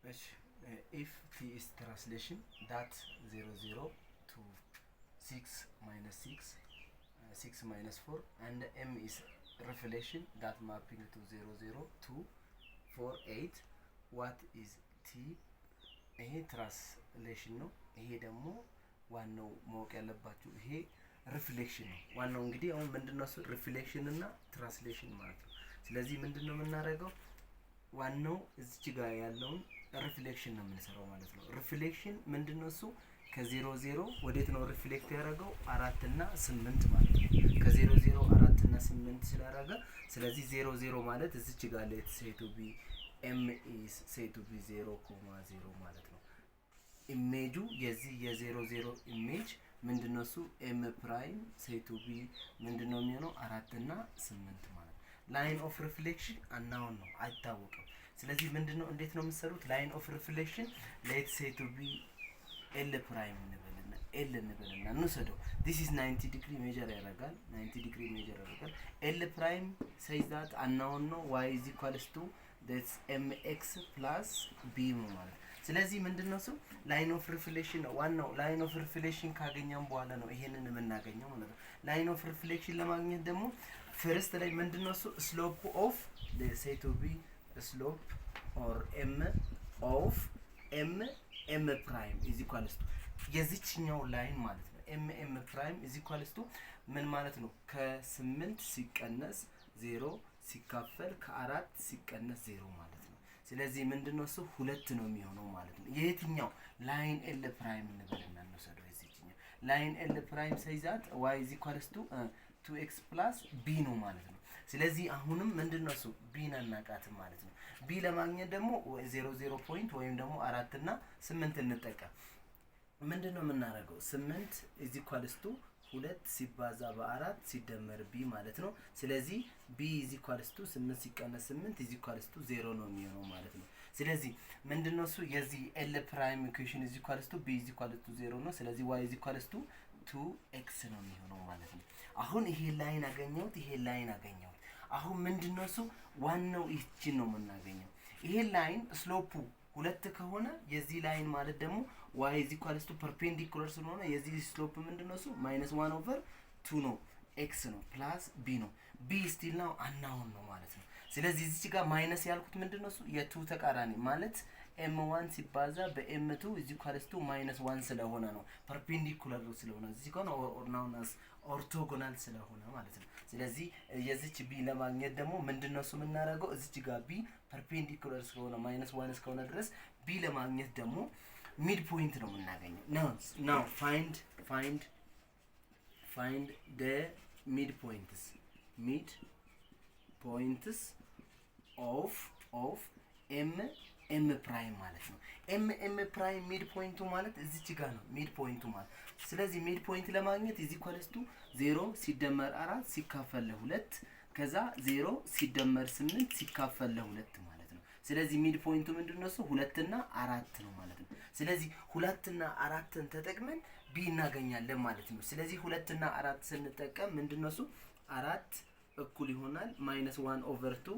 እሺ if t is translation that 0 0 to 6 minus 6 6 minus 4 and m is reflection that mapping to 0 0 to 4 8 what is t ይሄ ትራንስሌሽን ነው። ይሄ ደግሞ ዋናው ማወቅ ያለባችሁ ይሄ ሪፍሌክሽን ነው። ዋናው እንግዲህ አሁን ምንድነው እሱ ሪፍሌክሽን እና ትራንስሌሽን ማለት ነው። ስለዚህ ምንድነው የምናደርገው ዋናው እዚች ጋር ያለውን ሪፍሌክሽን ነው የምንሰራው ማለት ነው። ሪፍሌክሽን ምንድነው እሱ ከዜሮ ዜሮ ወዴት ነው ሪፍሌክት ያደረገው 4 እና 8 ማለት ነው። ከዜሮ ዜሮ 4 እና 8 ስላደረገ ስለዚህ 0 ማለት እዚች ጋር ላይ ሴቱ ቢ m is said to be 0,0 ማለት ነው። ኢሜጁ የዚህ የ00 ኢሜጅ ምንድነው እሱ m ፕራይም said to be ምንድነው የሚሆነው 4 እና 8 ማለት ነው። ላይን ኦፍ ሪፍሌክሽን አናውን ነው አይታወቅም። ስለዚህ ምንድነው እንዴት ነው የምትሰሩት? ላይን ኦፍ ሪፍሌክሽን ሌት said to be l ፕራይም እንበልና l እንበልና እንውሰደው this is 90 ዲግሪ ሜጀር ያደርጋል 90 ዲግሪ ሜጀር ያደርጋል l ፕራይም says that unknown ነው y is equals to that's mx plus b ማለት ስለዚህ ምንድነው እሱ ላይን ኦፍ ሪፍሌክሽን ነው። ዋናው ላይን ኦፍ ሪፍሌክሽን ካገኘን በኋላ ነው ይሄንን የምናገኘው ማለት ነው። ላይን ኦፍ ሪፍሌክሽን ለማግኘት ደግሞ ፈርስት ላይ ምንድነው እሱ ስሎፕ ኦፍ say to be slope or m of m prime is equals to የዚህኛው ላይን ማለት ነው m prime is equals to ምን ማለት ነው ከ8 ሲቀነስ 0 ሲካፈል ከ4 ሲቀነስ 0 ማለት ነው። ስለዚህ ምንድነው እሱ 2 ነው የሚሆነው ማለት ነው። የትኛው ላይን ኤል ፕራይም እንበልና እንወስደው እዚህኛው ላይን ኤል ፕራይም ሳይዛት y is equals to 2x plus b ነው ማለት ነው። ስለዚህ አሁንም ምንድነው እሱ b እናቃትም ማለት ነው። b ለማግኘት ደግሞ 00 ፖይንት ወይም ደግሞ 4 እና 8 እንጠቀም። ምንድነው የምናደርገው 8 is equals to 2 ሲባዛ በ4 ሲደመር b ማለት ነው። ስለዚህ b is equals to 8 ሲቀነስ 8 is equals to 0 ነው የሚሆነው ማለት ነው። ስለዚህ ምንድነው እሱ የዚህ l prime equation is equals to b is equals to 0 ነው። ስለዚህ y is equals to 2x ነው የሚሆነው ማለት ነው። አሁን ይሄ ላይን አገኘው። አሁን ምንድነው እሱ ዋናው ይቺን ነው የምናገኘው። ይሄ ላይን ስሎፑ 2 ከሆነ የዚህ ላይን ማለት ደግሞ y is equals to perpendicular ስለሆነ የዚህ ስሎፕ ምንድነው እሱ -1/2 ነው x ነው ፕላስ b ነው b ስቲል ነው አናውን ነው ማለት ነው። ስለዚህ እዚህ ጋር ማይነስ ያልኩት ምንድነው እሱ የ2 ተቃራኒ ማለት m1 ሲባዛ በm2 is equals to -1 ስለሆነ ነው perpendicular ስለሆነ እዚህ ጋር ነው known as orthogonal ስለሆነ ማለት ነው። ስለዚህ የዚች b ለማግኘት ደግሞ ምንድነው እሱ የምናደርገው እዚህ ጋር b perpendicular ስለሆነ -1 እስከሆነ ድረስ b ለማግኘት ደግሞ ሚድ ፖይንት ነው የምናገኘው። now find the midpoints of m prime ማለት ነው። m prime ሚድ ፖይንቱ ማለት እዚች ጋር ነው ሚድ ፖይንቱ ማለት። ስለዚህ ሚድ ፖይንት ለማግኘት is equals to 0 ሲደመር 4 ሲካፈል ለ2 ከዛ 0 ሲደመር 8 ሲካፈል ለ2 ማለት ነው። ስለዚህ ሚድ ፖይንቱ ምንድነው እሱ 2 እና 4 ነው ማለት ነው። ስለዚህ 2 እና 4ን ተጠቅመን b እናገኛለን ማለት ነው። ስለዚህ 2 እና 4 ስንጠቀም ምንድነው እሱ 4 እኩል ይሆናል -1/2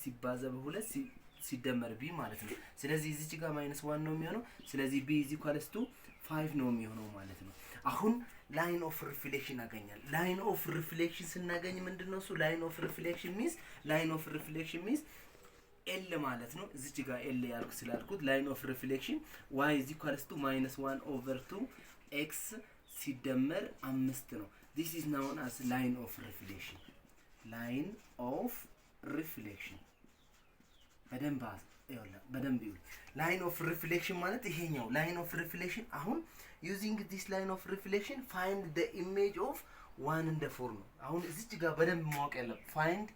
ሲባዛ በ2 ሲደመር b ማለት ነው። ስለዚህ እዚህ ጋር -1 ነው የሚሆነው። ስለዚህ b is equals to 5 ነው የሚሆነው ማለት ነው። አሁን ላይን ኦፍ ሪፍሌክሽን አገኛል። ላይን ኦፍ ሪፍሌክሽን ስናገኝ ምንድነው እሱ ላይን ኦፍ ሪፍሌክሽን ሚንስ l ማለት ነው። እዚህ ጋር l ያልኩ ስላልኩት ላይን ኦፍ ሪፍሌክሽን y is equals to -1/2 x ሲደመር 5 ነው። this is known as line of reflection በደንብ ይሁን ላይን ኦፍ ሪፍሌክሽን ማለት ይሄኛው ላይን ኦፍ ሪፍሌክሽን። አሁን using this line of reflection find the image of 1 and 4 ነው። አሁን እዚህ ጋር በደንብ ማወቅ ያለብን find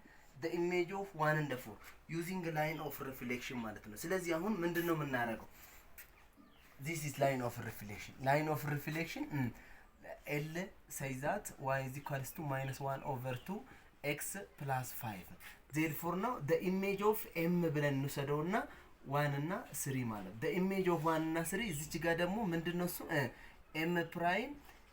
the image of 1 and 4 using line of reflection ማለት ነው። ስለዚህ አሁን ምንድነው የምናደርገው this is line of reflection l says that y is equals to -1/2 x plus 5 therefore now the image of m ብለን እንሰደውና 1 እና 3 ማለት the image of 1 እና 3 እዚህ ጋር ደግሞ ምንድነው እሱ m prime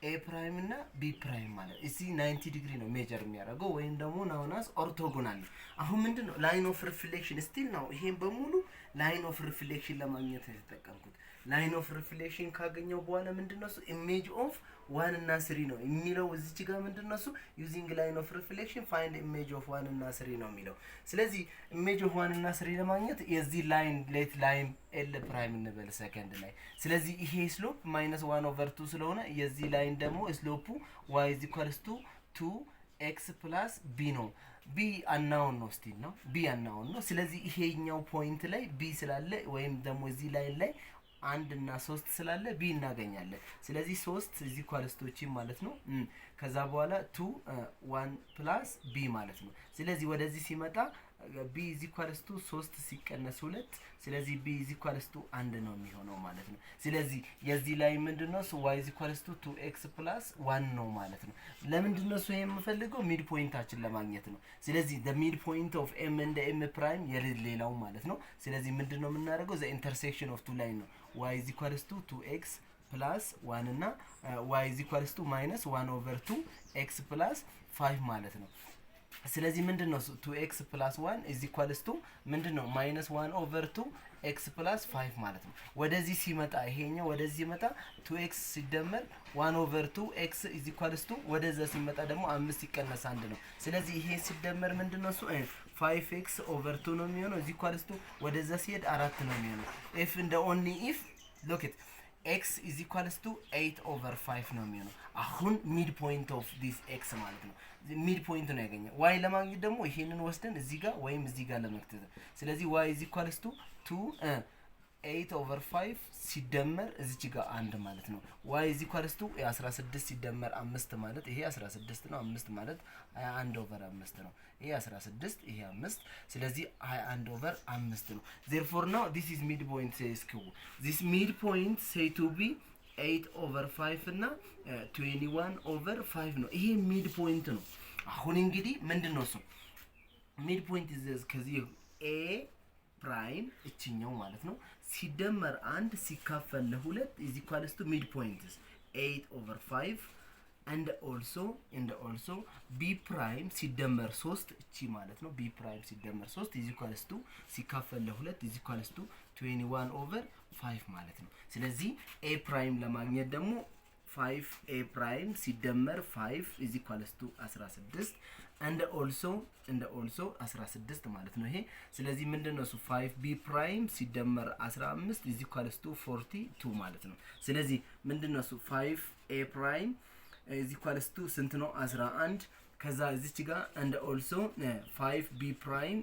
a prime እና b prime ማለት እዚህ 90 ዲግሪ ነው ሜጀር የሚያደርገው ወይም ደግሞ known as orthogonal። አሁን ምንድነው line of reflection still ነው ይሄን በሙሉ ላይን ኦፍ ሪፍሌክሽን ለማግኘት የተጠቀምኩት። ላይን ኦፍ ሪፍሌክሽን ካገኘው በኋላ ምንድነው እሱ ኢሜጅ ኦፍ 1 እና 3 ነው የሚለው እዚህ ጋር ምንድነው እሱ ዩዚንግ ላይን ኦፍ ሪፍሌክሽን ፋይንድ ኢሜጅ ኦፍ 1 እና 3 ነው የሚለው። ስለዚህ ኢሜጅ ኦፍ 1 እና 3 ለማግኘት የዚህ ላይን ሌት ላይን ኤል ፕራይም እንበል ሰከንድ ላይ። ስለዚህ ይሄ ስሎፕ -1/2 ስለሆነ የዚህ ላይን ደግሞ ስሎፑ y = 2x + b ነው። b አናውን ነው ስቲል ነው b አናውን ነው። ስለዚህ ይሄኛው ፖይንት ላይ b ስላለ ወይም ደግሞ እዚህ ላይን ላይ 1 እና 3 ስላለ b እናገኛለን። ስለዚህ 3 እዚህ ኳልስቶችን ማለት ነው። ከዛ በኋላ 2 1 + b ማለት ነው። ስለዚህ ወደዚህ ሲመጣ b = 3 ሲቀነስ 2 ስለዚህ b = 1 ነው የሚሆነው ማለት ነው። ስለዚህ የዚህ ላይ ምንድነው y = 2x + 1 ነው ማለት ነው። ለምንድነው እሱ የምፈልገው ሚድ ፖይንታችን ለማግኘት ነው። ስለዚህ the mid point of m and m prime የሌላው ማለት ነው። ስለዚህ ምንድነው የምናደርገው the intersection of two line ነው y = 2x + 1 እና y = -1/2 x + 5 ማለት ነው። ስለዚህ ምንድነው 2x + 1 = ምንድነው -1/2 x + 5 ማለት ነው። ወደዚህ ሲመጣ ይሄኛው ወደዚህ ሲመጣ 2x ሲደመር 1/2 x = ወደዛ ሲመጣ ደግሞ 5 ሲቀነስ 1 ነው። ስለዚህ ይሄ ሲደመር ምንድነው እሱ 5x/2 ነው የሚሆነው ወደዛ ሲሄድ 4 ነው የሚሆነው። if and only if look at x = 8/5 ነው የሚሆነው። አሁን ሚድ ፖይንት ኦፍ ዲስ x ማለት ነው። ሚድ ፖይንት ነው ያገኘው። y ለማግኘት ደግሞ ይሄንን ወስደን እዚህ ጋር ወይም እዚህ ጋር ለመክተት። ስለዚህ y = 2 8/5 ሲደመር እዚች ጋር 1 ማለት ነው። y = 16 ሲደመር 5 ማለት ይሄ 16 ነው። 5 ማለት 21/5 ነው። ይሄ 16 ይሄ 5 ስለዚህ 21/5 ነው። therefore now this is midpoint says q. this midpoint say to be 8/5 እና 21/5 ነው። ይሄ ሚድ ፖይንት ነው። አሁን እንግዲህ ምንድነው እሱ ሚድ ፖይንት ከዚህ a ፕራይም እቺኛው ማለት ነው ሲደመር 1 ሲካፈል ለ2 = ሚድ ፖይንት 8/5 and also b ፕራይም ሲደመር 3 እቺ ማለት ነው b ፕራይም ሲደመር 3 ሲካፈል ለ2 21/5 ማለት ነው። ስለዚህ a ፕራይም ለማግኘት ደግሞ 5a ፕራይም ሲደመር 5 16 and also 16 ማለት ነው ይሄ። ስለዚህ ምንድነው እሱ 5b ፕራይም ሲደመር 15 42 ማለት ነው። ስለዚህ ምንድነው እሱ 5a ፕራይም ስንት ነው 11 ከዛ እዚች ጋር and also 5b ፕራይም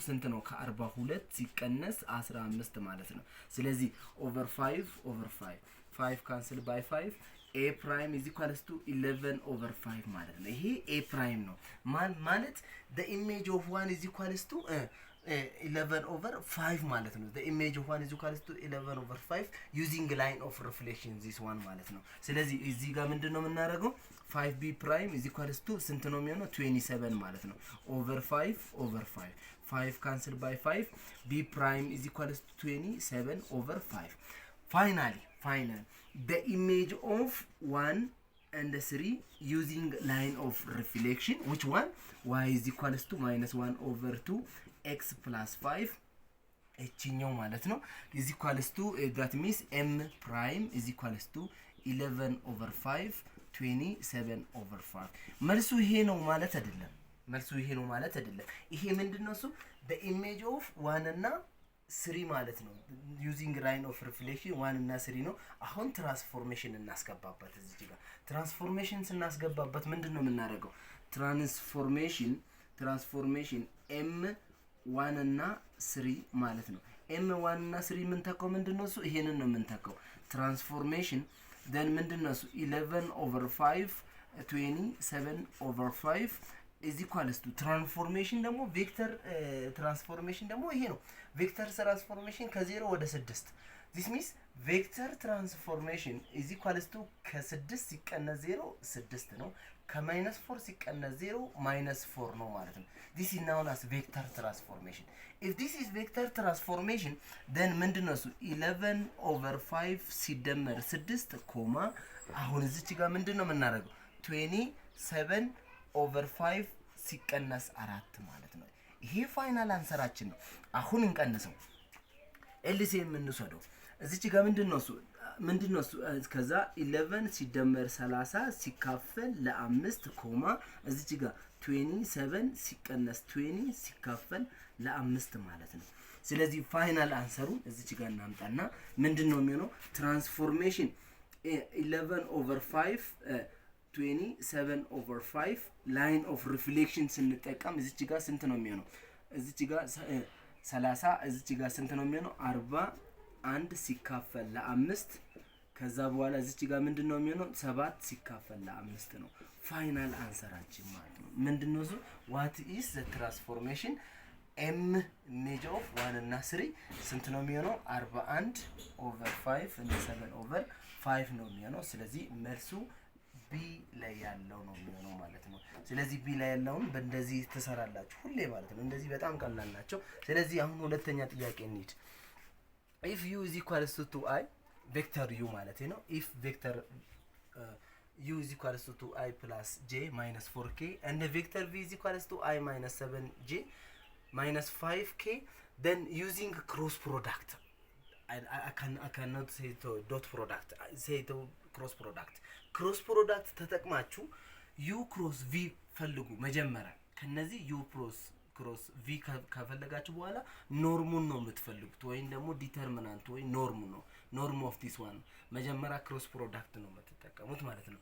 ስንት ነው ከ42 ሲቀነስ 15 ማለት ነው። ስለዚህ /5 cancel by 5 a prime = 11/5 ማለት ነው። ይሄ a prime ነው ማለት the image of 1 = 11/5 ማለት ነው። the image of 1 = 11/5 using line of reflection this one ማለት ነው። ስለዚህ እዚህ ጋር ምንድነው የምናደርገው 5b prime = ስንት ነው የሚሆነው 27 ማለት ነው /5 5 cancel by 5 b prime = 27/5 finally the image of 1 and 3 using line of reflection which one y = -1/2 x + 5 እቺኛው ማለት ነው that means m prime = 11/5 27/5 መልሱ ይሄ ነው ማለት አይደለም። ይሄ ምንድነው እሱ the image of 1 እና 3 ማለት ነው using line of reflection 1 እና 3 ነው። አሁን ትራንስፎርሜሽን እናስገባበት። እዚህ ጋር ትራንስፎርሜሽን ስናስገባበት ምንድነው የምናደርገው ትራንስፎርሜሽን m 1 እና 3 ማለት ነው። m 1 እና 3 ምን ተከው ምንድነው እሱ ይሄንን ነው የምንተከው ትራንስፎርሜሽን then ምንድነው እሱ 11/5 27/5 ትራንስፎርሜሽን ደግሞ ቬክተር ትራንስፎርሜሽን ደግሞ ይሄ ነው። ቬክተር ትራንስፎርሜሽን ከ0 ወደ 6 this means ቬክተር ትራንስፎርሜሽን ከ6 ሲቀነስ 0 6 ነው። ከ-4 ሲቀነስ 0 -4 ነው ማለት ነው። this is known as vector transformation. if this is vector transformation then ምንድነው እሱ 11/5 ሲደመር 6 ኮማ አሁን እዚች ጋር ምንድነው የምናደርገው 27/5 ሲቀነስ 4 ማለት ነው። ይሄ ፋይናል አንሰራችን ነው። አሁን እንቀንሰው ኤልሲኤም እንውሰደው። እዚች ጋር ምንድነው እሱ ከዛ 11 ሲደመር 30 ሲካፈል ለ5 ኮማ እዚች ጋር 27 ሲቀነስ 20 ሲካፈል ለ5 ማለት ነው። ስለዚህ ፋይናል አንሰሩን እዚች ጋር እናምጣና ምንድነው የሚሆነው ትራንስፎርሜሽን 11/5 27/5 ላይን ኦፍ ሪፍሌክሽን ስንጠቀም እዚች ጋር ስንት ነው የሚሆነው? እዚች ጋር 30 እዚች ጋር ስንት ነው የሚሆነው? 41 ሲካፈል ለ5 ከዛ በኋላ እዚች ጋር ምንድነው የሚሆነው? 7 ሲካፈል ለ5 ነው ፋይናል አንሰራችን ማለት ነው። ምንድነው እሱ what is the transformation m ኢሜጅ ኦፍ 1 እና 3 ስንት ነው የሚሆነው? 41/5 እና 7/5 ነው የሚሆነው። ስለዚህ መልሱ ቢ ላይ ያለው ነው የሚሆነው ማለት ነው። ስለዚህ ቢ ላይ ያለውን በእንደዚህ ትሰራላችሁ ሁሌ ማለት ነው። እንደዚህ በጣም ቀላል ናቸው። ስለዚህ አሁን ሁለተኛ ጥያቄ እንሂድ። if u is equals to 2i ቬክተር u ማለት ነው if ቬክተር u is equals to 2i plus j minus 4k and the vector v is equals to i minus 7j minus 5k then using cross product I cannot say to dot product say to cross product ተጠቅማችሁ u cross v ፈልጉ መጀመሪያ ከነዚህ u cross v ከፈለጋችሁ በኋላ ኖርሙን ነው የምትፈልጉት ወይም ደግሞ ዲተርሚናንት ወይ ኖርም ኦፍ ዲስ ዋን መጀመሪያ ክሮስ ፕሮዳክት ነው የምትጠቀሙት ማለት ነው።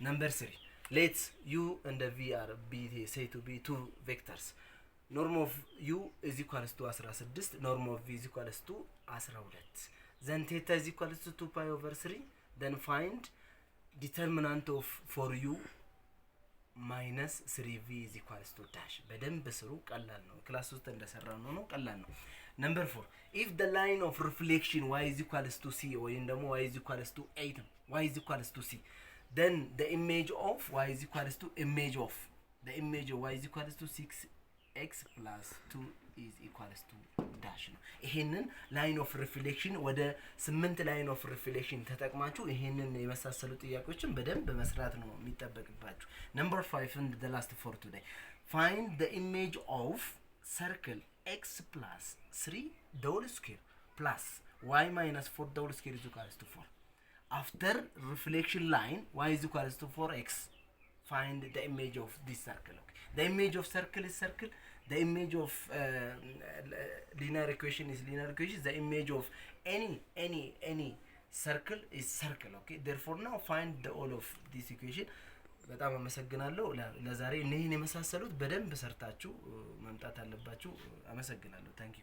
ነምበር 3 ሌትስ u and v are be say to be two vectors. norm of u is equals to 16 norm of v is equals to 12 then theta is equals to 2 pi over 3 then find determinant of for u minus 3v is equals to dash በደንብ ስሩ ቀላል ነው ክላስ ውስጥ እንደሰራው ነው ቀላል ነው። number 4 if the line of reflection y is equals to c ወይም ደግሞ y is equals to 8 y is equals to c then the image of y is equals to image of y is equals to 6x plus 2 is equals to dash ነው። ይሄንን ላይን ኦፍ ሪፍሌክሽን ወደ 8 ላይን ኦፍ ሪፍሌክሽን ተጠቅማችሁ ይሄንን የመሳሰሉ ጥያቄዎችን በደንብ መስራት ነው የሚጠበቅባችሁ። number 5 and the last for today find the image of circle x plus 3 double square plus y minus 4 double square is equals to 4 after reflection line y is equals to 4x find the image of this circle. Okay, the image of circle is circle, the image of linear equation is linear equation, the image of any circle is circle. Okay, therefore now find the all of this equation. በጣም አመሰግናለሁ። ለዛሬ እነዚህን የመሳሰሉት በደንብ ሰርታችሁ መምጣት አለባችሁ። አመሰግናለሁ። ታንክ ዩ